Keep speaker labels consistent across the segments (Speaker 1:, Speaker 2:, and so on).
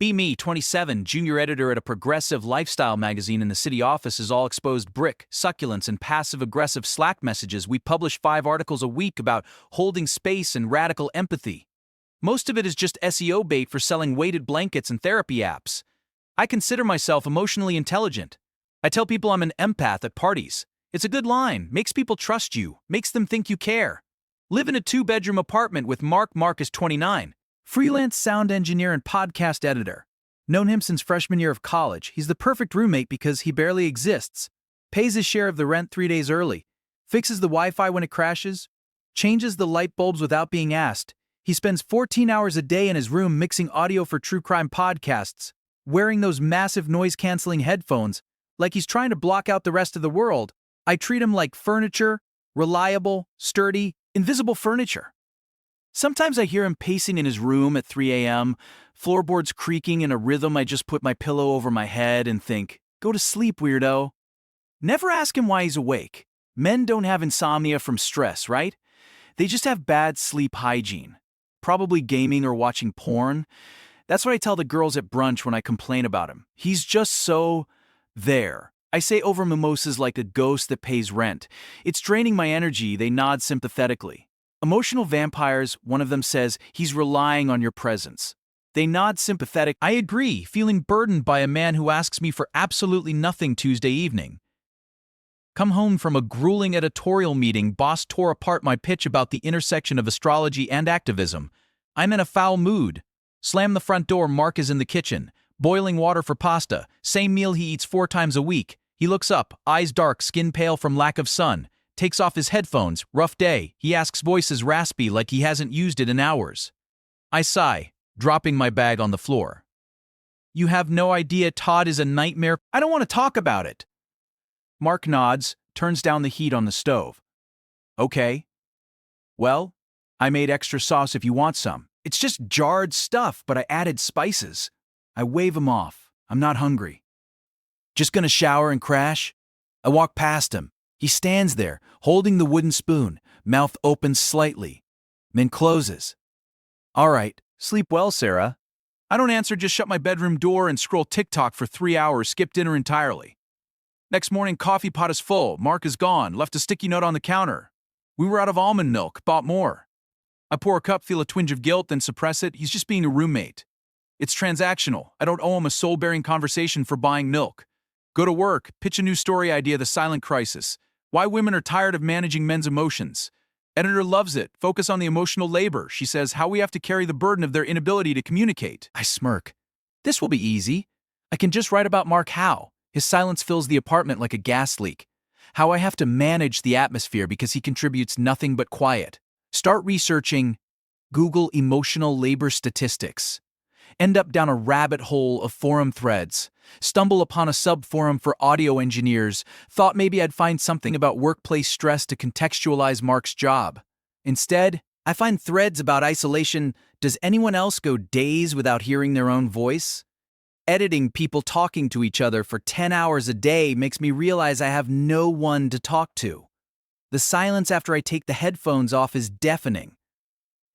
Speaker 1: Be me, 27, junior editor at a progressive lifestyle magazine in the city office is all exposed brick, succulents, and passive-aggressive Slack messages. We publish 5 articles a week about holding space and radical empathy. Most of it is just SEO bait for selling weighted blankets and therapy apps. I consider myself emotionally intelligent. I tell people I'm an empath at parties. It's a good line, makes people trust you, makes them think you care. Live in a 2-bedroom apartment with Mark. Mark is 29. Freelance sound engineer and podcast editor. Known him since freshman year of college. He's the perfect roommate because he barely exists. Pays his share of the rent 3 days early. Fixes the Wi-Fi when it crashes. Changes the light bulbs without being asked. He spends 14 hours a day in his room mixing audio for true crime podcasts, wearing those massive noise-canceling headphones, like he's trying to block out the rest of the world. I treat him like furniture, reliable, sturdy, invisible furniture. Sometimes I hear him pacing in his room at 3 a.m., floorboards creaking in a rhythm. I just put my pillow over my head and think, go to sleep, weirdo. Never ask him why he's awake. Men don't have insomnia from stress, right? They just have bad sleep hygiene. Probably gaming or watching porn. That's what I tell the girls at brunch when I complain about him. He's just so there. I say over mimosas like a ghost that pays rent. It's draining my energy. They nod sympathetically. Emotional vampires, one of them says, he's relying on your presence. They nod sympathetic. I agree, feeling burdened by a man who asks me for absolutely nothing Tuesday evening. Come home from a grueling editorial meeting, boss tore apart my pitch about the intersection of astrology and activism. I'm in a foul mood. Slam the front door, Mark is in the kitchen. Boiling water for pasta, same meal he eats 4 times a week. He looks up, eyes dark, skin pale from lack of sun. Takes off his headphones, rough day. He asks, voice is raspy like he hasn't used it in hours. I sigh, dropping my bag on the floor. You have no idea Todd is a nightmare. I don't want to talk about it. Mark nods, turns down the heat on the stove. Okay. Well, I made extra sauce if you want some. It's just jarred stuff, but I added spices. I wave him off. I'm not hungry. Just gonna shower and crash? I walk past him. He stands there, holding the wooden spoon, mouth opens slightly, then closes. All right, sleep well, Sarah. I don't answer, just shut my bedroom door and scroll TikTok for 3 hours, skip dinner entirely. Next morning, coffee pot is full, Mark is gone, left a sticky note on the counter. We were out of almond milk, bought more. I pour a cup, feel a twinge of guilt, then suppress it. He's just being a roommate. It's transactional. I don't owe him a soul-bearing conversation for buying milk. Go to work, pitch a new story idea, the silent crisis. Why women are tired of managing men's emotions. Editor loves it. Focus on the emotional labor. She says how we have to carry the burden of their inability to communicate. I smirk. This will be easy. I can just write about Mark how. His silence fills the apartment like a gas leak. How I have to manage the atmosphere because he contributes nothing but quiet. Start researching. Google emotional labor statistics. End up down a rabbit hole of forum threads. Stumble upon a sub-forum for audio engineers. Thought maybe I'd find something about workplace stress to contextualize Mark's job. Instead, I find threads about isolation. Does anyone else go days without hearing their own voice? Editing people talking to each other for 10 hours a day makes me realize I have no one to talk to. The silence after I take the headphones off is deafening.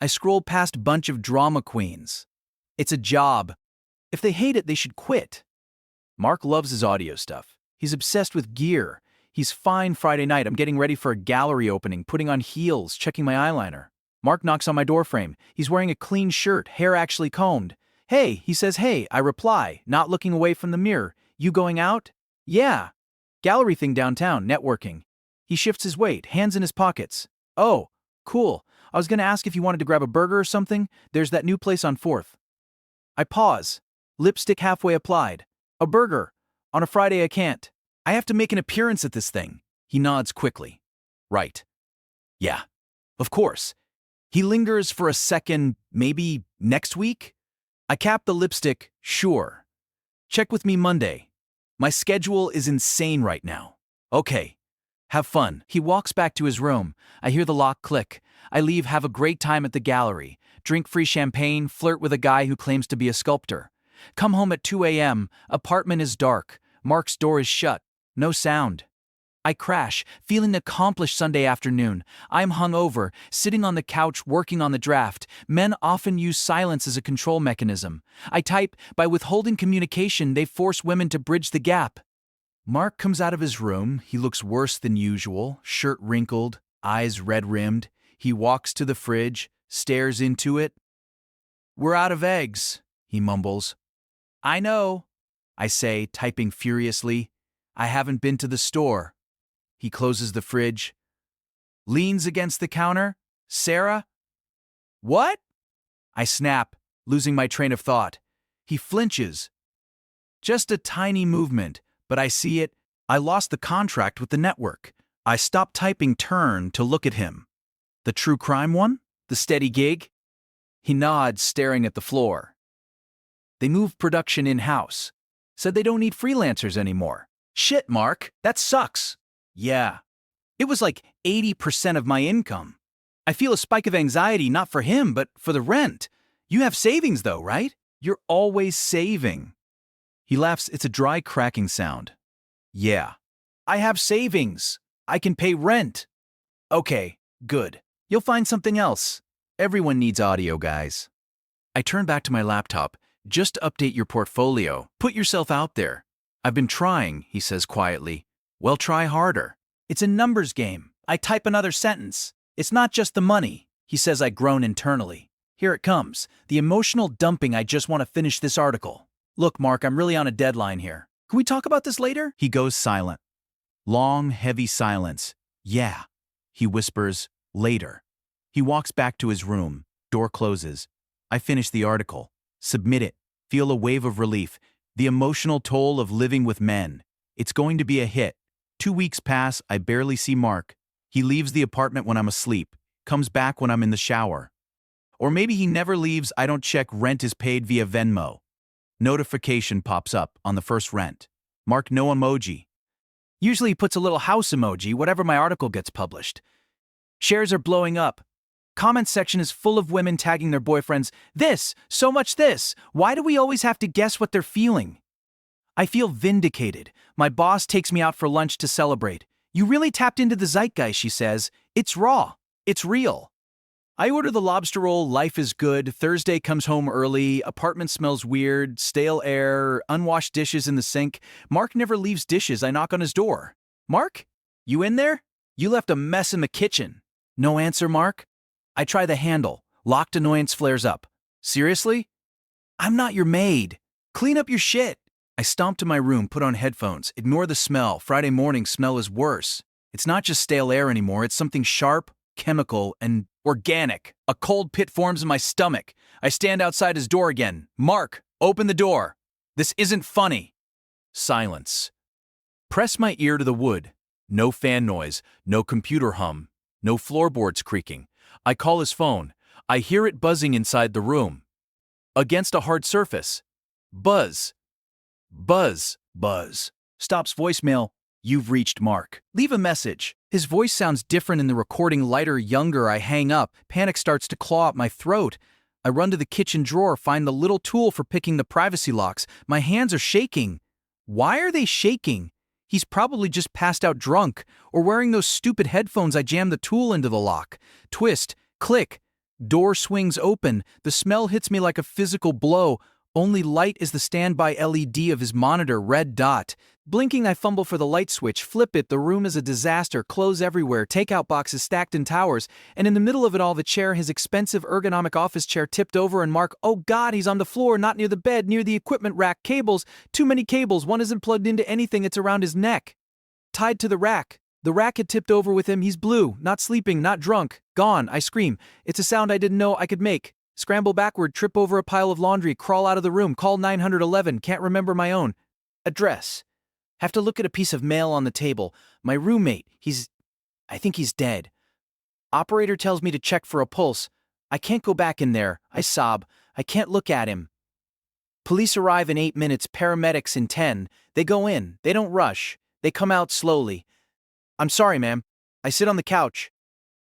Speaker 1: I scroll past a bunch of drama queens. It's a job. If they hate it, they should quit. Mark loves his audio stuff. He's obsessed with gear. He's fine Friday night. I'm getting ready for a gallery opening, putting on heels, checking my eyeliner. Mark knocks on my doorframe. He's wearing a clean shirt, hair actually combed. Hey, he says, hey, I reply, not looking away from the mirror. You going out? Yeah. Gallery thing downtown, networking. He shifts his weight, hands in his pockets. Oh, cool. I was going to ask if you wanted to grab a burger or something. There's that new place on 4th. I pause. Lipstick halfway applied. A burger. On a Friday I can't. I have to make an appearance at this thing. He nods quickly. Right. Yeah. Of course. He lingers for a second, maybe next week? I cap the lipstick, sure. Check with me Monday. My schedule is insane right now. Okay. Have fun. He walks back to his room. I hear the lock click. I leave, have a great time at the gallery. Drink free champagne, flirt with a guy who claims to be a sculptor. Come home at 2 a.m. Apartment is dark. Mark's door is shut. No sound. I crash, feeling accomplished Sunday afternoon. I'm hungover, sitting on the couch working on the draft. Men often use silence as a control mechanism. I type, by withholding communication, they force women to bridge the gap. Mark comes out of his room. He looks worse than usual, shirt wrinkled, eyes red-rimmed. He walks to the fridge, stares into it. "We're out of eggs," he mumbles. "I know," I say, typing furiously. "I haven't been to the store." He closes the fridge, leans against the counter. "Sarah?" "What?" I snap, losing my train of thought. He flinches. Just a tiny movement, but I see it. I lost the contract with the network. I stop typing turn to look at him. "The true crime one? The steady gig?" He nods, staring at the floor. "They moved production in-house. Said they don't need freelancers anymore." "Shit, Mark, that sucks." "Yeah. It was like 80% of my income. I feel a spike of anxiety, not for him, but for the rent. You have savings though, right? You're always saving." He laughs. It's a dry cracking sound. "Yeah. I have savings. I can pay rent." "Okay, good. You'll find something else. Everyone needs audio, guys." I turn back to my laptop. "Just update your portfolio. Put yourself out there." "I've been trying," he says quietly. "Well, try harder." "It's a numbers game." I type another sentence. "It's not just the money." He says. I groan internally. Here it comes. The emotional dumping. I just want to finish this article. "Look, Mark, I'm really on a deadline here. Can we talk about this later?" He goes silent. Long, heavy silence. "Yeah," he whispers, "later." He walks back to his room. Door closes. I finish the article. Submit it. Feel a wave of relief. The emotional toll of living with men. It's going to be a hit. 2 weeks pass. I barely see Mark. He leaves the apartment when I'm asleep. Comes back when I'm in the shower. Or maybe he never leaves. I don't check. Rent is paid via Venmo. Notification pops up on the first rent. Mark, no emoji. Usually he puts a little house emoji whenever my article gets published. Shares are blowing up. Comment section is full of women tagging their boyfriends. "This, so much this. Why do we always have to guess what they're feeling?" I feel vindicated. My boss takes me out for lunch to celebrate. "You really tapped into the zeitgeist," she says. "It's raw. It's real." I order the lobster roll. Life is good. Thursday comes home early. Apartment smells weird. Stale air. Unwashed dishes in the sink. Mark never leaves dishes. I knock on his door. "Mark? You in there? You left a mess in the kitchen." No answer, Mark. I try the handle. Locked. Annoyance flares up. "Seriously? I'm not your maid. Clean up your shit." I stomp to my room, put on headphones. Ignore the smell. Friday morning smell is worse. It's not just stale air anymore. It's something sharp, chemical, and organic. A cold pit forms in my stomach. I stand outside his door again. "Mark, open the door. This isn't funny." Silence. Press my ear to the wood. No fan noise. No computer hum. No floorboards creaking. I call his phone. I hear it buzzing inside the room. Against a hard surface. Buzz. Buzz. Buzz. Stops voicemail. "You've reached Mark. Leave a message." His voice sounds different in the recording, lighter, younger. I hang up. Panic starts to claw at my throat. I run to the kitchen drawer, find the little tool for picking the privacy locks. My hands are shaking. Why are they shaking? He's probably just passed out drunk, or wearing those stupid headphones. I jam the tool into the lock. Twist. Click. Door swings open. The smell hits me like a physical blow. Only light is the standby LED of his monitor, red dot. Blinking, I fumble for the light switch, flip it. The room is a disaster, clothes everywhere, takeout boxes stacked in towers, and in the middle of it all, the chair, his expensive ergonomic office chair, tipped over, and Mark, oh God, he's on the floor, not near the bed, near the equipment rack. Cables, too many cables, one isn't plugged into anything, it's around his neck. Tied to the rack. The rack had tipped over with him. He's blue, not sleeping, not drunk. Gone. I scream. It's a sound I didn't know I could make. Scramble backward, trip over a pile of laundry, crawl out of the room, call 911, can't remember my own address. Have to look at a piece of mail on the table. My roommate, I think he's dead. Operator tells me to check for a pulse. I can't go back in there. I sob. I can't look at him. Police arrive in 8 minutes, paramedics in 10. They go in. They don't rush. They come out slowly. I'm sorry, ma'am. I sit on the couch.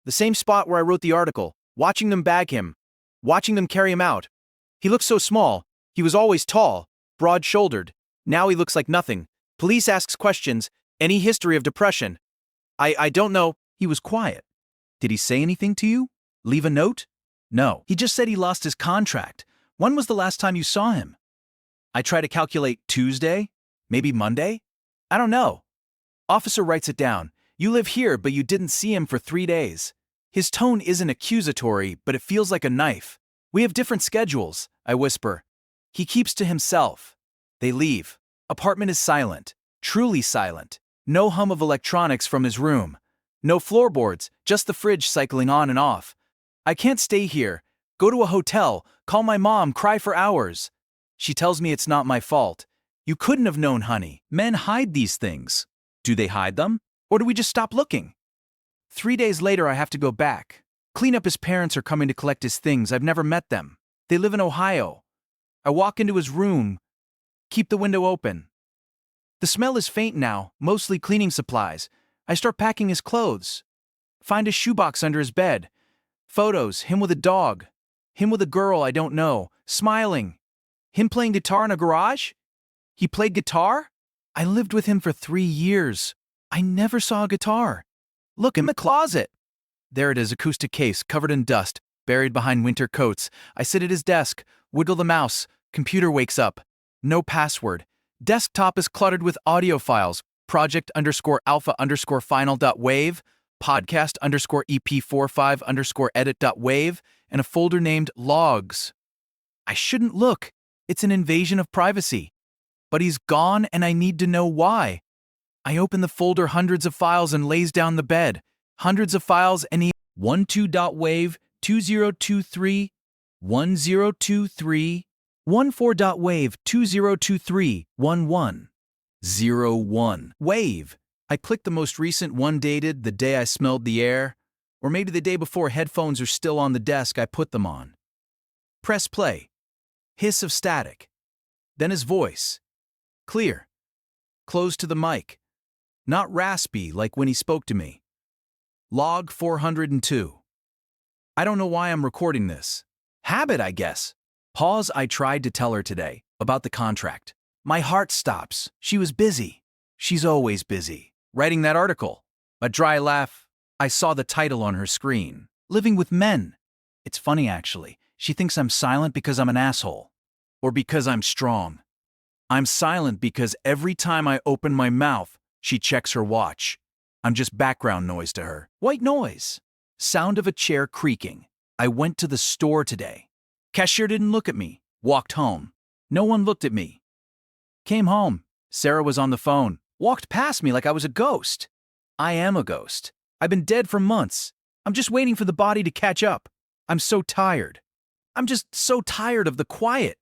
Speaker 1: The same spot where I wrote the article, watching them bag him. Watching them carry him out. He looks so small. He was always tall, broad-shouldered. Now he looks like nothing. Police asks questions. Any history of depression? I don't know. He was quiet. Did he say anything to you? Leave a note? No. He just said he lost his contract. When was the last time you saw him? I try to calculate Tuesday? Maybe Monday? I don't know. Officer writes it down. You live here, but you didn't see him for 3 days. His tone isn't accusatory, but it feels like a knife. We have different schedules, I whisper. He keeps to himself. They leave. Apartment is silent. Truly silent. No hum of electronics from his room. No floorboards, just the fridge cycling on and off. I can't stay here. Go to a hotel, call my mom, cry for hours. She tells me it's not my fault. You couldn't have known, honey. Men hide these things. Do they hide them? Or do we just stop looking? 3 days later, I have to go back. Cleanup's parents are coming to collect his things. I've never met them. They live in Ohio. I walk into his room, keep the window open. The smell is faint now, mostly cleaning supplies. I start packing his clothes. Find a shoebox under his bed. Photos, him with a dog. Him with a girl I don't know, smiling. Him playing guitar in a garage? He played guitar? I lived with him for 3 years. I never saw a guitar. Look in the closet. There it is, acoustic case, covered in dust, buried behind winter coats. I sit at his desk, wiggle the mouse. Computer wakes up. No password. Desktop is cluttered with audio files. Project_alpha_final.wave, podcast_ep45_edit.wave, and a folder named logs. I shouldn't look. It's an invasion of privacy. But he's gone and I need to know why. I open the folder, hundreds of files, and lays down the bed. Hundreds of files and 12.wave 2023 1023 14.wave 2023 1101 wave. I click the most recent one, dated the day I smelled the air, or maybe the day before. Headphones are still on the desk. I put them on. Press play. Hiss of static. Then his voice. Clear. Close to the mic. Not raspy like when he spoke to me. Log 402. I don't know why I'm recording this. Habit, I guess. Pause. I tried to tell her today about the contract. My heart stops. She was busy. She's always busy. Writing that article. A dry laugh. I saw the title on her screen. Living with men. It's funny, actually. She thinks I'm silent because I'm an asshole. Or because I'm strong. I'm silent because every time I open my mouth, she checks her watch. I'm just background noise to her. White noise. Sound of a chair creaking. I went to the store today. Cashier didn't look at me. Walked home. No one looked at me. Came home. Sarah was on the phone. Walked past me like I was a ghost. I am a ghost. I've been dead for months. I'm just waiting for the body to catch up. I'm so tired. I'm just so tired of the quiet.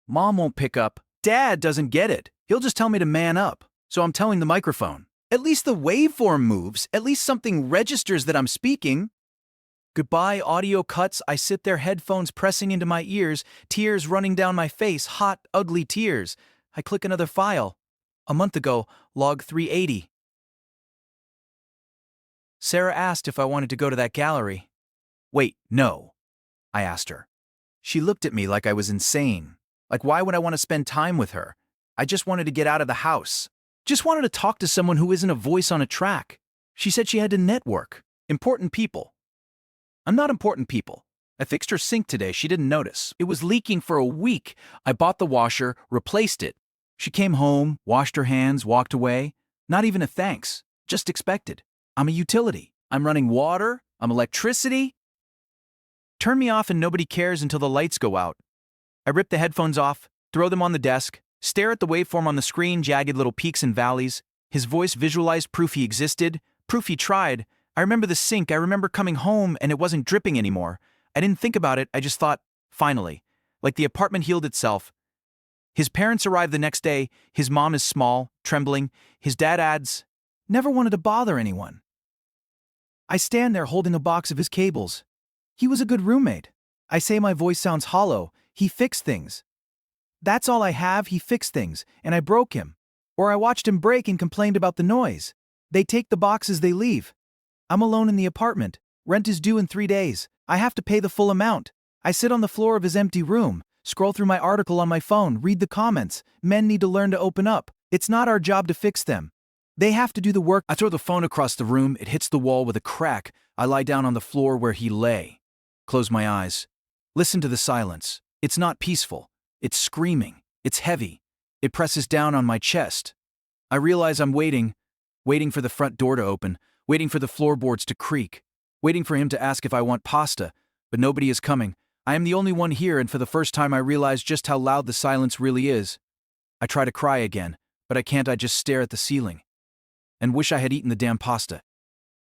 Speaker 1: Mom won't pick up. Dad doesn't get it. He'll just tell me to man up. So I'm telling the microphone. At least the waveform moves. At least something registers that I'm speaking. Goodbye, audio cuts. I sit there, headphones pressing into my ears, tears running down my face, hot, ugly tears. I click another file. A month ago, log 380. Sarah asked if I wanted to go to that gallery. Wait, no, I asked her. She looked at me like I was insane. Like, why would I want to spend time with her? I just wanted to get out of the house. Just wanted to talk to someone who isn't a voice on a track. She said she had to network. Important people. I'm not important people. I fixed her sink today. She didn't notice. It was leaking for a week. I bought the washer, replaced it. She came home, washed her hands, walked away. Not even a thanks. Just expected. I'm a utility. I'm running water. I'm electricity. Turn me off and nobody cares until the lights go out. I rip the headphones off, throw them on the desk, stare at the waveform on the screen, jagged little peaks and valleys. His voice visualized proof he existed, proof he tried. I remember the sink. I remember coming home and it wasn't dripping anymore. I didn't think about it. I just thought, finally. Like the apartment healed itself. His parents arrive the next day. His mom is small, trembling. His dad adds, never wanted to bother anyone. I stand there holding a box of his cables. He was a good roommate. I say my voice sounds hollow. He fixed things. That's all I have. He fixed things, and I broke him. Or I watched him break and complained about the noise. They take the boxes, they leave. I'm alone in the apartment. Rent is due in 3 days. I have to pay the full amount. I sit on the floor of his empty room, scroll through my article on my phone, read the comments. Men need to learn to open up. It's not our job to fix them. They have to do the work. I throw the phone across the room, it hits the wall with a crack. I lie down on the floor where he lay. Close my eyes. Listen to the silence. It's not peaceful. It's screaming. It's heavy. It presses down on my chest. I realize I'm waiting for the front door to open, waiting for the floorboards to creak, waiting for him to ask if I want pasta, but nobody is coming. I am the only one here, and for the first time I realize just how loud the silence really is. I try to cry again, but I can't. I just stare at the ceiling and wish I had eaten the damn pasta.